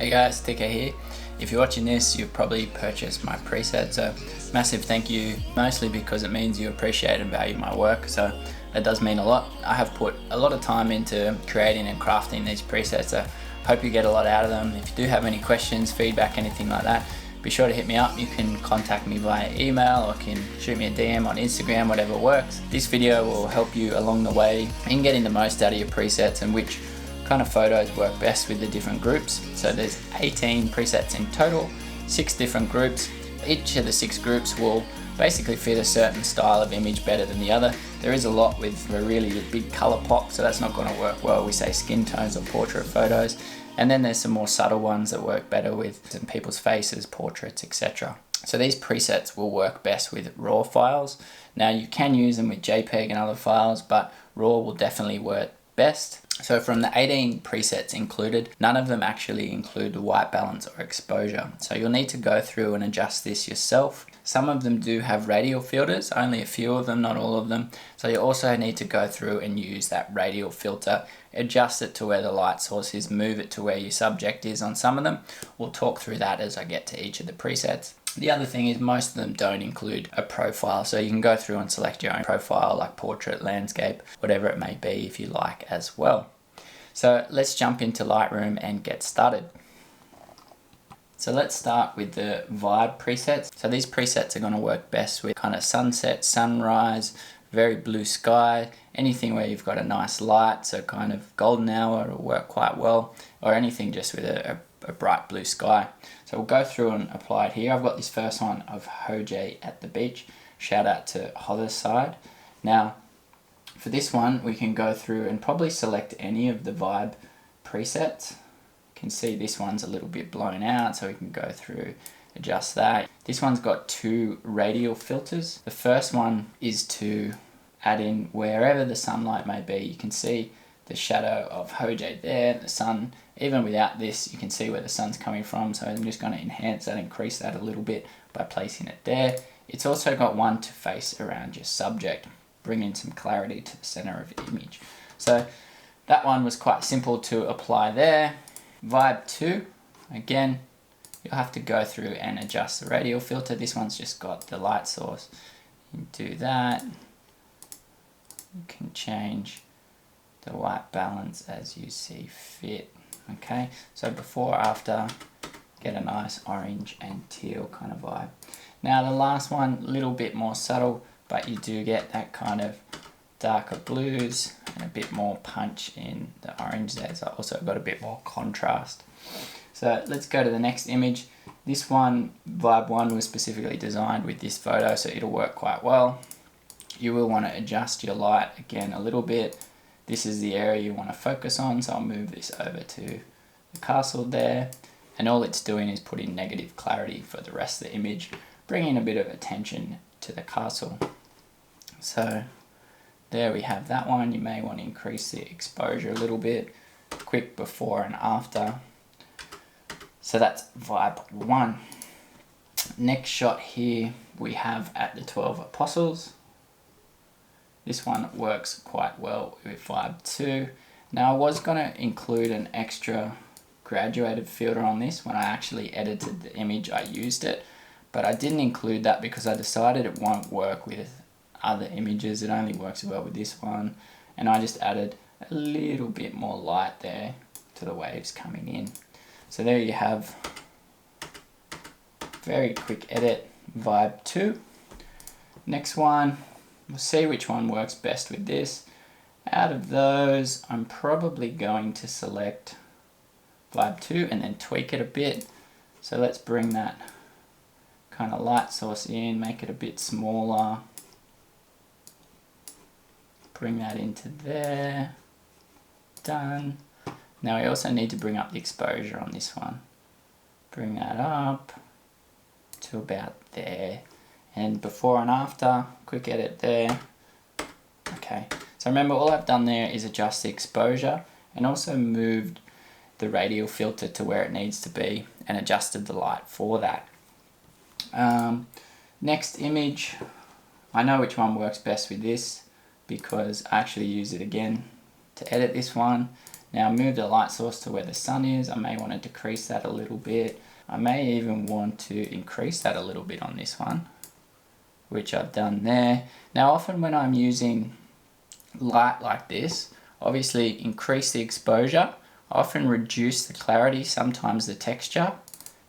Hey guys, Tika here. If you're watching this, you've probably purchased my preset, so massive thank you, mostly because it means you appreciate and value my work, so that does mean a lot. I have put a lot of time into creating and crafting these presets, so hope you get a lot out of them. If you do have any questions, feedback, anything like that, be sure to hit me up. You can contact me via email or can shoot me a DM on Instagram, whatever works. This video will help you along the way in getting the most out of your presets and which kind of photos work best with the different groups. So there's 18 presets in total, 6 different groups. Each of the 6 groups will basically fit a certain style of image better than the other. There is a lot with a really big color pop, so that's not going to work well with, say, skin tones or portrait photos. And then there's some more subtle ones that work better with some people's faces, portraits, etc. So these presets will work best with RAW files. Now you can use them with JPEG and other files, but RAW will definitely work best. So from the 18 presets included, none of them actually include white balance or exposure. So you'll need to go through and adjust this yourself. Some of them do have radial filters, only a few of them, not all of them. So you also need to go through and use that radial filter, adjust it to where the light source is, move it to where your subject is on some of them. We'll talk through that as I get to each of the presets. The other thing is most of them don't include a profile, so you can go through and select your own profile, like portrait, landscape, whatever it may be if you like as well. So let's jump into Lightroom and get started. So let's start with the vibe presets. So these presets are going to work best with kind of sunset, sunrise, very blue sky, anything where you've got a nice light, so kind of golden hour will work quite well, or anything just with a bright blue sky. So we'll go through and apply it here. I've got this first one of Hojay at the beach. Shout out to Hotherside. Now, for this one, we can go through and probably select any of the vibe presets. You can see this one's a little bit blown out, so we can go through, adjust that. This one's got 2 radial filters. The first one is to add in wherever the sunlight may be. You can see the shadow of Hojay there, the sun. Even without this, you can see where the sun's coming from, so I'm just going to enhance that, increase that a little bit by placing it there. It's also got one to face around your subject, bringing some clarity to the center of the image. So that one was quite simple to apply there. Vibe 2, again, you'll have to go through and adjust the radial filter. This one's just got the light source. You do that. You can change the white balance as you see fit. Okay, so before, after, get a nice orange and teal kind of vibe. Now the last one, a little bit more subtle, but you do get that kind of darker blues and a bit more punch in the orange there. So also got a bit more contrast. So let's go to the next image. This one, Vibe 1, was specifically designed with this photo, so it'll work quite well. You will want to adjust your light again a little bit. This is the area you want to focus on, so I'll move this over to the castle there. And all it's doing is putting negative clarity for the rest of the image, bringing a bit of attention to the castle. So there we have that one. You may want to increase the exposure a little bit. Quick before and after. So that's Vibe 1. Next shot here we have at the 12 Apostles. This one works quite well with Vibe 2. Now I was going to include an extra graduated filter on this. When I actually edited the image, I used it, but I didn't include that because I decided it won't work with other images. It only works well with this one, and I just added a little bit more light there to the waves coming in. So there you have, very quick edit, Vibe 2. Next one, we'll see which one works best with this. Out of those, I'm probably going to select Vibe 2 and then tweak it a bit. So let's bring that kind of light source in, make it a bit smaller. Bring that into there. Done. Now we also need to bring up the exposure on this one. Bring that up to about there. And before and after, quick edit there. Okay, so remember all I've done there is adjust the exposure and also moved the radial filter to where it needs to be and adjusted the light for that. Next image, I know which one works best with this because I actually use it again to edit this one. Now move the light source to where the sun is. I may want to decrease that a little bit. I may even want to increase that a little bit on this one, which I've done there. Now often when I'm using light like this, obviously increase the exposure, often reduce the clarity, sometimes the texture,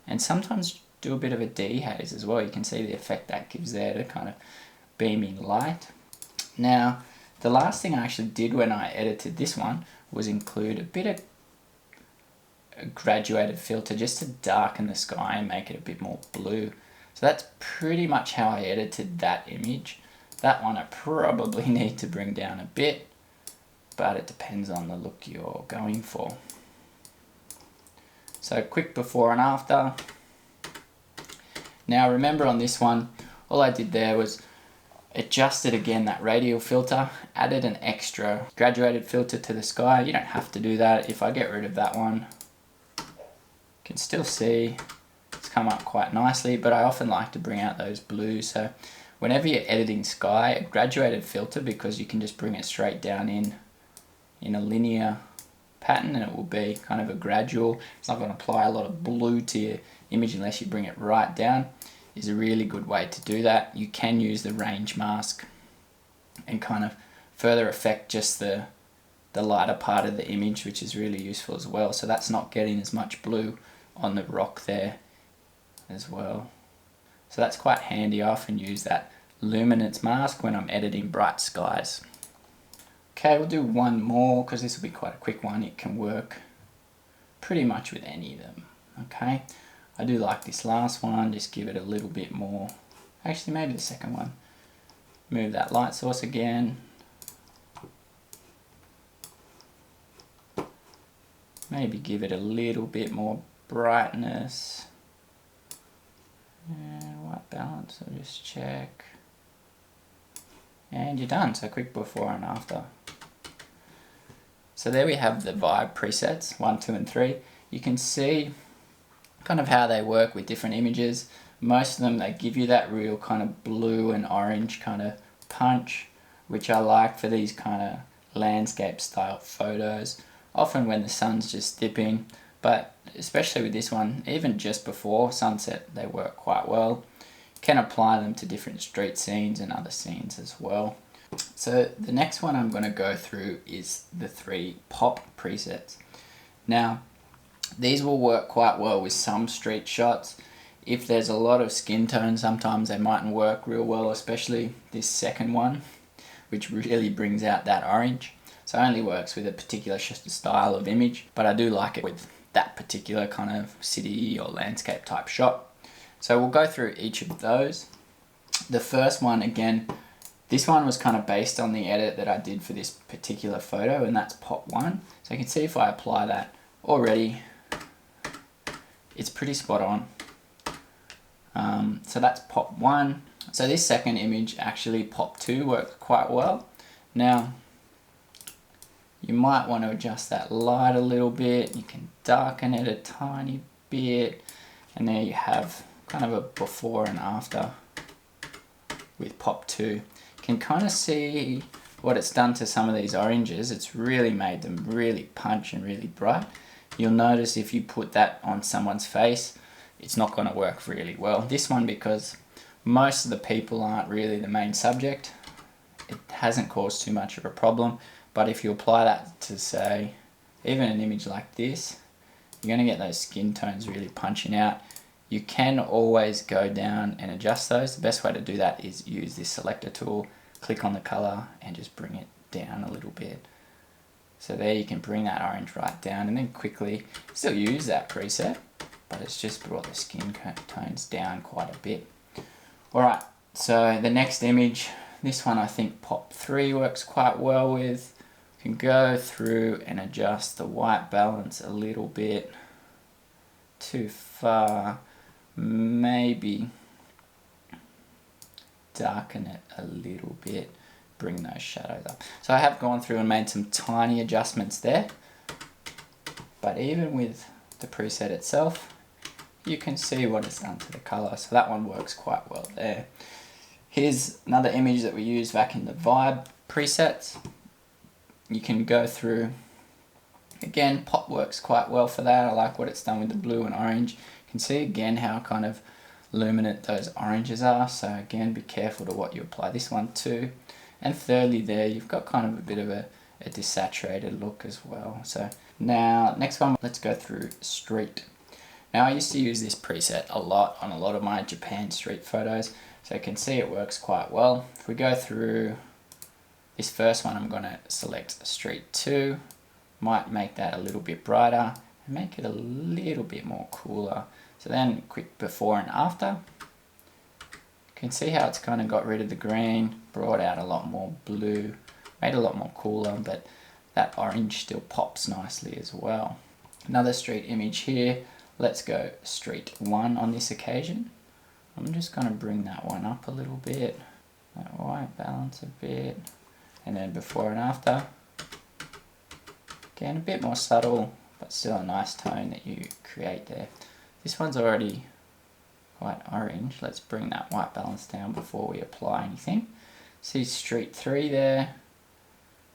and sometimes do a bit of a dehaze as well. You can see the effect that gives there to kind of beaming light. Now, the last thing I actually did when I edited this one was include a bit of a graduated filter just to darken the sky and make it a bit more blue. So that's pretty much how I edited that image. That one I probably need to bring down a bit, but it depends on the look you're going for. So quick before and after. Now remember on this one, all I did there was adjusted again that radial filter, added an extra graduated filter to the sky. You don't have to do that. If I get rid of that one, you can still see it's come up quite nicely, but I often like to bring out those blues. So whenever you're editing sky, a graduated filter, because you can just bring it straight down in a linear pattern and it will be kind of a gradual. It's not going to apply a lot of blue to your image unless you bring it right down, is a really good way to do that. You can use the range mask and kind of further affect just the lighter part of the image, which is really useful as well. So that's not getting as much blue on the rock there as well. So that's quite handy. I often use that luminance mask when I'm editing bright skies. Okay, we'll do one more because this will be quite a quick one. It can work pretty much with any of them. Okay, I do like this last one, just give it a little bit more. Actually, maybe the second one. Move that light source again. Maybe give it a little bit more brightness. And white balance, I'll just check. And you're done. So quick before and after. So there we have the vibe presets, 1, 2 and 3. You can see kind of how they work with different images. Most of them, they give you that real kind of blue and orange kind of punch, which I like for these kind of landscape style photos, often when the sun's just dipping, but especially with this one, even just before sunset, they work quite well. You can apply them to different street scenes and other scenes as well. So the next one I'm going to go through is the 3 pop presets. Now, these will work quite well with some street shots. If there's a lot of skin tone, sometimes they mightn't work real well, especially this second one, which really brings out that orange. So it only works with a particular style of image, but I do like it with that particular kind of city or landscape type shot. So we'll go through each of those. The first one, again, this one was kind of based on the edit that I did for this particular photo, and that's pop 1. So you can see if I apply that already, it's pretty spot on. So that's pop 1. So this second image, actually pop 2, worked quite well. Now, you might want to adjust that light a little bit. You can darken it a tiny bit. And there you have kind of a before and after with pop 2. You can kind of see what it's done to some of these oranges. It's really made them really punch and really bright. You'll notice if you put that on someone's face, it's not going to work really well. This one, because most of the people aren't really the main subject, it hasn't caused too much of a problem. But if you apply that to, say, even an image like this, you're going to get those skin tones really punching out. You can always go down and adjust those. The best way to do that is use this selector tool, click on the color and just bring it down a little bit. So there you can bring that orange right down and then quickly still use that preset, but it's just brought the skin tones down quite a bit. Alright, so the next image, this one I think pop 3 works quite well with. You can go through and adjust the white balance a little bit. Too far, maybe darken it a little bit, bring those shadows up. So I have gone through and made some tiny adjustments there, but even with the preset itself, you can see what it's done to the color. So that one works quite well there. Here's another image that we used back in the vibe presets. You can go through Again, pop works quite well for that. I like what it's done with the blue and orange. You can see again how kind of luminant those oranges are. So again, be careful to what you apply this one to. And thirdly there, you've got kind of a bit of a desaturated look as well. So now, next one, let's go through street. Now I used to use this preset a lot on a lot of my Japan street photos. So you can see it works quite well. If we go through this first one, I'm going to select Street 2. Might make that a little bit brighter and make it a little bit more cooler. So then quick before and after. You can see how it's kind of got rid of the green, brought out a lot more blue, made it a lot more cooler, but that orange still pops nicely as well. Another street image here. Let's go Street 1 on this occasion. I'm just going to bring that one up a little bit, that white balance a bit, and then before and after. Again, a bit more subtle, but still a nice tone that you create there. This one's already quite orange. Let's bring that white balance down before we apply anything. See Street 3 there,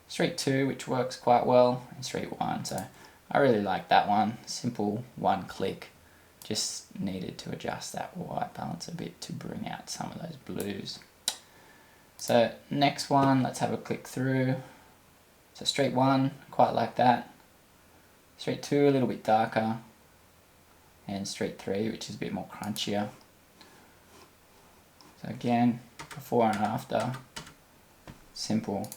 Street 2, which works quite well, and Street 1. So I really like that one. Simple one click. Just needed to adjust that white balance a bit to bring out some of those blues. So next one, let's have a click through. So Street 1, quite like that. Street 2, a little bit darker. And Street 3, which is a bit more crunchier. So again, before and after, simple.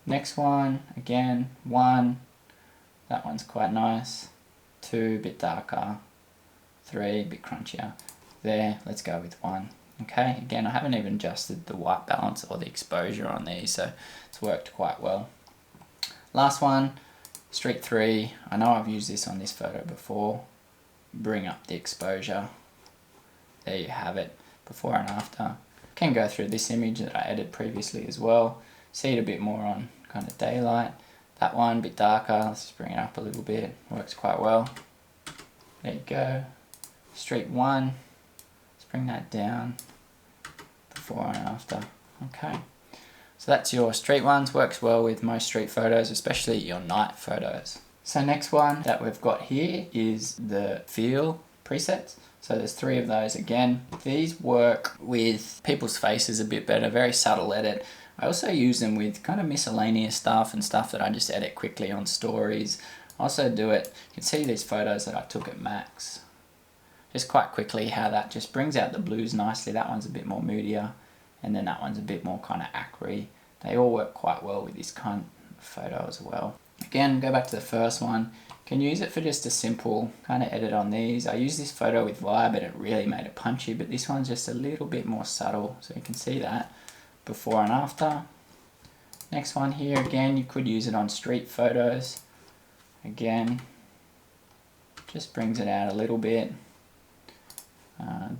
Next one, again, 1, that one's quite nice. 2, a bit darker. 3, a bit crunchier. There, let's go with 1. Okay, again, I haven't even adjusted the white balance or the exposure on these, so it's worked quite well. Last one, Street 3. I know I've used this on this photo before. Bring up the exposure. There you have it, before and after. Can go through this image that I edited previously as well. See it a bit more on kind of daylight. That one, a bit darker. Let's just bring it up a little bit. Works quite well. There you go. Street 1. Let's bring that down. Before and after. Okay. So that's your street ones. Works well with most street photos, especially your night photos. So next one that we've got here is the feel presets. So there's 3 of those again. These work with people's faces a bit better, very subtle edit. I also use them with kind of miscellaneous stuff and stuff that I just edit quickly on stories. I also do it, you can see these photos that I took at max. Just quite quickly how that just brings out the blues nicely. That one's a bit more moodier, and then that one's a bit more kind of acry. They all work quite well with this kind of photo as well. Again, go back to the first one. You can use it for just a simple kind of edit on these. I used this photo with Vibe and it really made it punchy, but this one's just a little bit more subtle, so you can see that before and after. Next one here, again, you could use it on street photos. Again, just brings it out a little bit.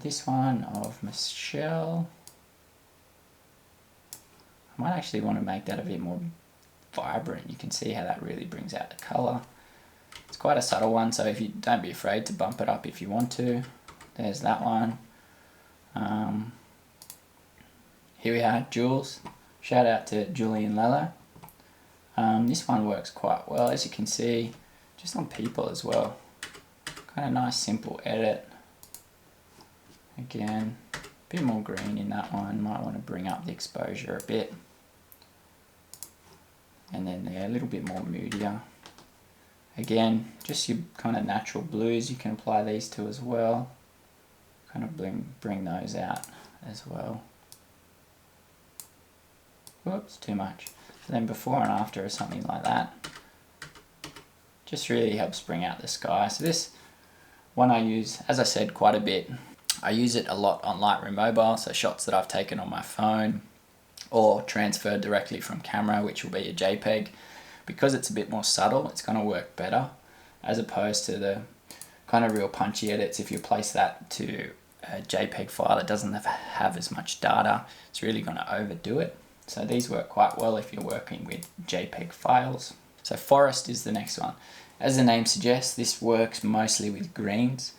This one of Michelle. I might actually want to make that a bit more vibrant. You can see how that really brings out the colour. It's quite a subtle one, so if you don't be afraid to bump it up if you want to. There's that one. Here we are, Jules. Shout out to Julie and Lello. This one works quite well, as you can see, just on people as well. Kind of nice simple edit. Again, a bit more green in that one. Might want to bring up the exposure a bit. And then there, a little bit more moodier. Again, just your kind of natural blues you can apply these to as well. Kind of bring those out as well. Whoops, too much. So then before and after or something like that. Just really helps bring out the sky. So this one I use, as I said, quite a bit. I use it a lot on Lightroom Mobile, so shots that I've taken on my phone or transferred directly from camera, which will be a JPEG. Because it's a bit more subtle, it's going to work better as opposed to the kind of real punchy edits. If you place that to a JPEG file, it doesn't have as much data. It's really going to overdo it. So these work quite well if you're working with JPEG files. So forest is the next one. As the name suggests, this works mostly with greens.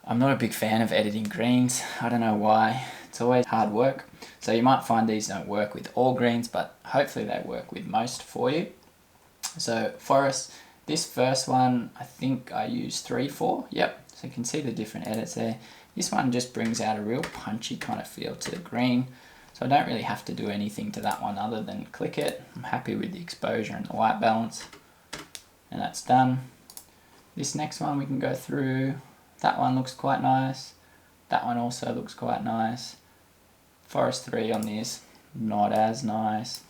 I'm not a big fan of editing greens. I don't know why. It's always hard work. So you might find these don't work with all greens, but hopefully they work with most for you. So forest, This first one, I think I used 3 for. Yep, so you can see the different edits there. This one just brings out a real punchy kind of feel to the green. So I don't really have to do anything to that one other than click it. I'm happy with the exposure and the white balance. And that's done. This next one we can go through. That one looks quite nice. That one also looks quite nice. Forest 3 on this, not as nice.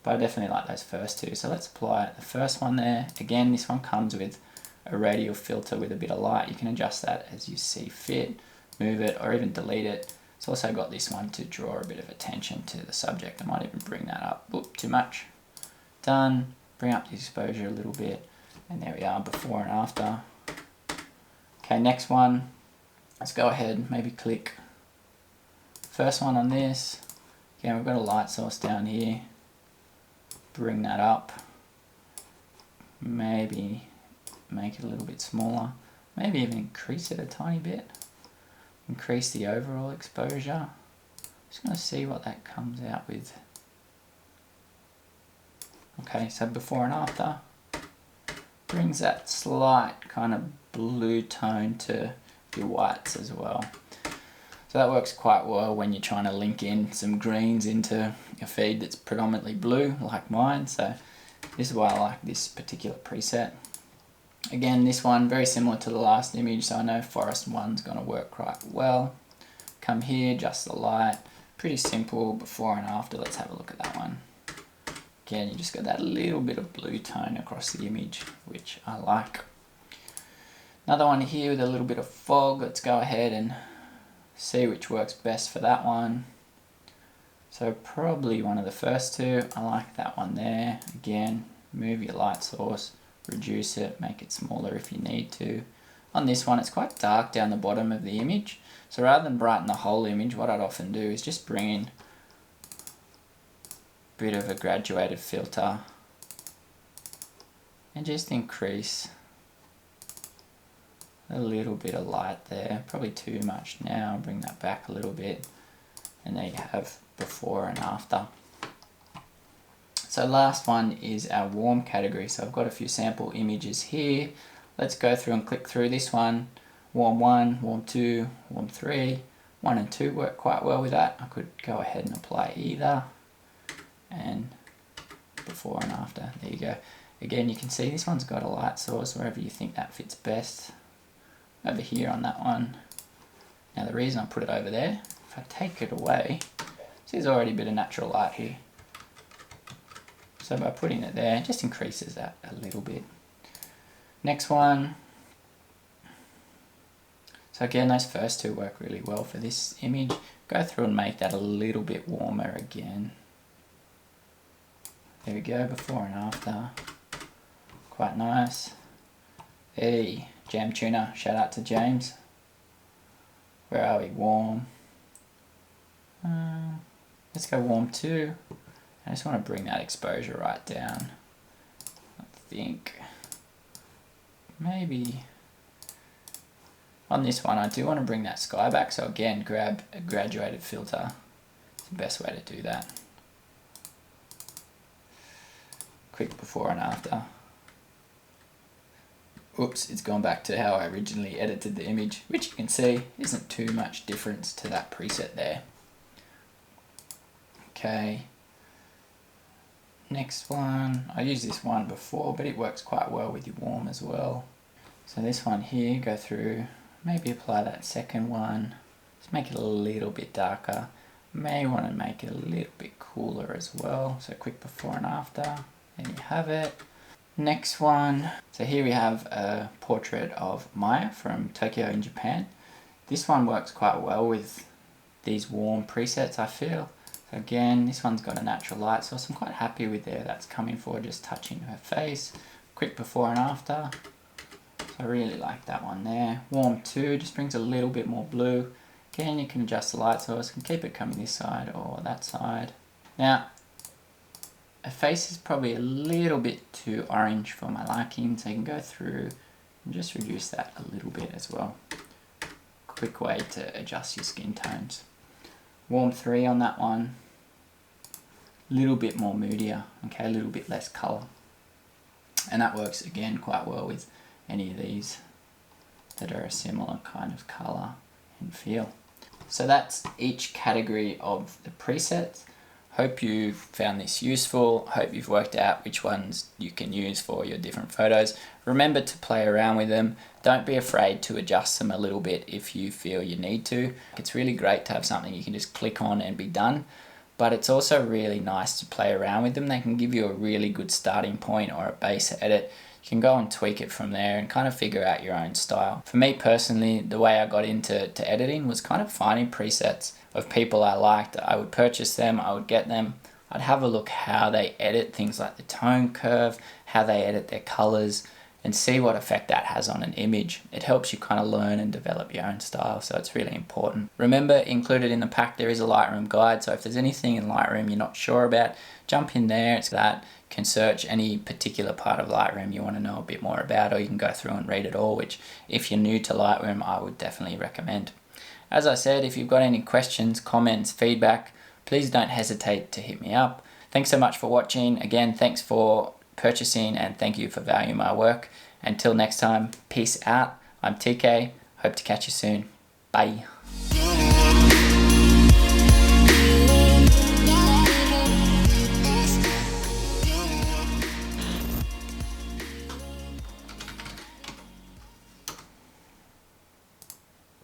But I definitely like those first two. So let's apply the first one there. Again, this one comes with a radial filter with a bit of light. You can adjust that as you see fit, move it, or even delete it. It's also got this one to draw a bit of attention to the subject. I might even bring that up. Oop, too much. Done. Bring up the exposure a little bit. And there we are, before and after. Okay, next one. Let's go ahead, maybe click. First one on this. Again, we've got a light source down here. Bring that up. Maybe make it a little bit smaller. Maybe even increase it a tiny bit. Increase the overall exposure. Just going to see what that comes out with. Okay, so before and after. Brings that slight kind of blue tone to your whites as well. So that works quite well when you're trying to link in some greens into a feed that's predominantly blue, like mine. So this is why I like this particular preset. Again, this one very similar to the last image, so I know Forest 1's going to work quite well. Come here, adjust the light. Pretty simple before and after. Let's have a look at that one. Again, you just got that little bit of blue tone across the image, which I like. Another one here with a little bit of fog. Let's go ahead and see which works best for that one. So probably one of the first two. I like that one there. Again, move your light source, reduce it, make it smaller if you need to. On this one, it's quite dark down the bottom of the image. So rather than brighten the whole image, what I'd often do is just bring in a bit of a graduated filter and just increase a little bit of light there. Probably too much now. Bring that back a little bit. And there you have before and after. So last one is our warm category. So I've got a few sample images here. Let's go through and click through this one. Warm 1, warm 2, warm 3. 1 and 2 work quite well with that. I could go ahead and apply either. And before and after. There you go. Again, you can see this one's got a light source wherever you think that fits best. Over here on that one. Now the reason I put it over there, if I take it away, see there's already a bit of natural light here. So by putting it there, it just increases that a little bit. Next one. So again, those first two work really well for this image. Go through and make that a little bit warmer again. There we go, before and after. Quite nice. Hey, Jam Tuner, shout out to James. Where are we? Warm. Let's go warm 2. I just want to bring that exposure right down. I think maybe on this one I do want to bring that sky back, so again grab a graduated filter. It's the best way to do that. Quick before and after. Oops, it's gone back to how I originally edited the image, which you can see isn't too much difference to that preset there. Okay. Next one, I used this one before, but it works quite well with your warm as well. So this one here, go through, maybe apply that second one, just make it a little bit darker. May want to make it a little bit cooler as well. So quick before and after, there you have it. Next one, so here we have a portrait of Maya from Tokyo in Japan. This one works quite well with these warm presets, I feel. So again, this one's got a natural light source. I'm quite happy with there that's coming for, just touching her face. Quick before and after. So I really like that one there. Warm 2 just brings a little bit more blue. Again, you can adjust the light source and keep it coming this side or that side. Now, her face is probably a little bit too orange for my liking, so you can go through and just reduce that a little bit as well. Quick way to adjust your skin tones. Warm 3 on that one. A little bit more moodier, okay, a little bit less colour. And that works again quite well with any of these that are a similar kind of color and feel. So that's each category of the presets. Hope you found this useful. Hope you've worked out which ones you can use for your different photos. Remember to play around with them. Don't be afraid to adjust them a little bit if you feel you need to. It's really great to have something you can just click on and be done, but it's also really nice to play around with them. They can give you a really good starting point or a base edit. You can go and tweak it from there and kind of figure out your own style. For me personally, the way I got into editing was kind of finding presets of people I liked. I would purchase them, I would get them, I'd have a look how they edit things like the tone curve, how they edit their colors, and see what effect that has on an image. It helps you kind of learn and develop your own style, so it's really important. Remember, included in the pack there is a Lightroom guide, so if there's anything in Lightroom you're not sure about, jump in there. It's that you can search any particular part of Lightroom you want to know a bit more about, or you can go through and read it all, which if you're new to Lightroom I would definitely recommend. As I said, if you've got any questions, comments, feedback, please don't hesitate to hit me up. Thanks so much for watching. Again, thanks for purchasing and thank you for valuing my work. Until next time, peace out. I'm TK. Hope to catch you soon. Bye.